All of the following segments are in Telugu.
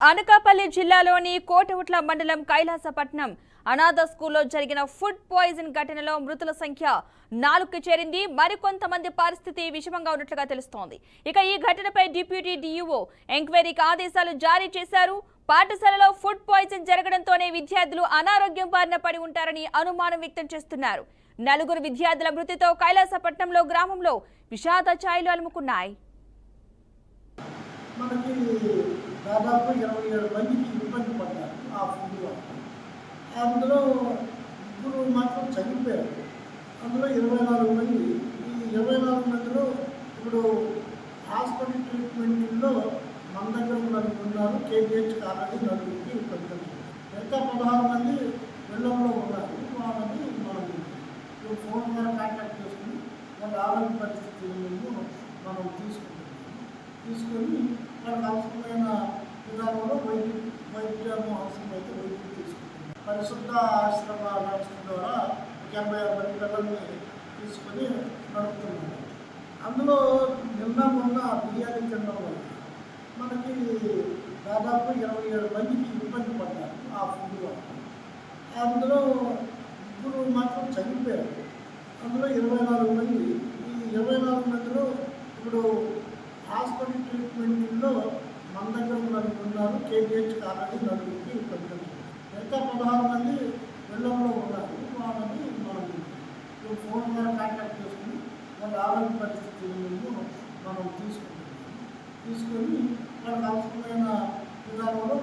అనకాపల్లి జిల్లాలోని కోటవుట్ల మండలం కైలాసపట్నం అనాథ స్కూల్లో జరిగిన ఫుడ్ పాయిజన్ ఘటనలో మృతుల సంఖ్య 4కి చేరింది. మరికొంతమంది పరిస్థితి విషమంగా ఉన్నట్లుగా తెలుస్తోంది. ఇక ఈ ఘటనపై డిప్యూటీ డీఈఓ ఎంక్వైరీకి ఆదేశాలు జారీ చేశారు. పాఠశాలలో ఫుడ్ పాయిజన్ జరగడంతోనే విద్యార్థులు అనారోగ్యం బారిన పడి ఉంటారని అనుమానం వ్యక్తం చేస్తున్నారు. 4 విద్యార్థుల మృతితో కైలాసపట్నంలో గ్రామంలో విషాద ఛాయలు అలుముకున్నాయి. మనకి దాదాపు 27 మందికి ఇబ్బంది పడ్డారు ఆ ఫుడ్ వల్ల. అందులో ఇప్పుడు మాత్రం చనిపోయారు. అందులో 24 మంది. ఈ 24 మందిలో ఇప్పుడు హాస్పిటల్ ట్రీట్మెంట్లో మన దగ్గర ఉన్నారు. కేజీహెచ్కి ఆల్రెడీ 4కి ఇబ్బంది. మిగతా 16 మంది వెళ్ళంలో ఉన్నారు. వాళ్ళని మనం ఫోన్ ద్వారా కాంటాక్ట్ చేసుకుని వాళ్ళ ఆరోగ్య పరిస్థితి మనం తీసుకొని వాళ్ళకి అవసరమైన విధానంలో వైద్యము అవసరమైతే వైద్యం తీసుకుంటున్నాం. పరిశుద్ధ ఆశ్రమ వ్యవస్థ ద్వారా 86 మంది పిల్లల్ని తీసుకొని నడుపుతున్నాం. అందులో మొన్న బిర్యానీ తినడం వల్ల మనకి దాదాపు 27 మందికి ఇబ్బంది పడ్డారు ఆ ఫుడ్ వల్ల. అందులో ఇప్పుడు మాత్రం చనిపోయారు. అందులో 24 మంది. ఈ 24 మందిలో ఇప్పుడు హాస్పిటల్ ట్రీట్మెంట్లో మన దగ్గర ఉన్నారు. కేజీహెచ్కి ఆల్రెడీ 4కి ఇబ్బంది. మిగతా 16 మంది వెళ్ళంలో ఉన్నారు. వాళ్ళని మనం ఫోన్ ద్వారా కాంటాక్ట్ చేసుకుని వాళ్ళ ఆరోగ్య పరిస్థితి మనం తీసుకొని వాళ్ళకి అవసరమైన విధానంలో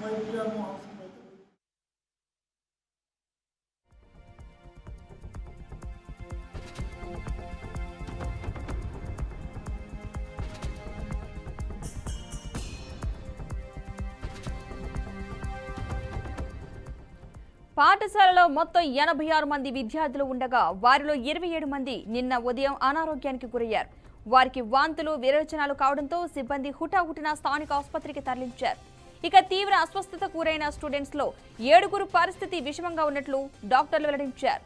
వైద్యము అవసరమైతే పాఠశాలలో మొత్తం 86 మంది విద్యార్థులు ఉండగా వారిలో 27 మంది నిన్న ఉదయం అనారోగ్యానికి గురయ్యారు. వారికి వాంతులు విరేచనాలు కావడంతో సిబ్బంది హుటాహుటిన స్థానిక ఆసుపత్రికి తరలించారు. ఇక తీవ్ర అస్వస్థతకు గురైన స్టూడెంట్స్ లో 7గురు పరిస్థితి విషమంగా ఉన్నట్లు డాక్టర్లు వెల్లడించారు.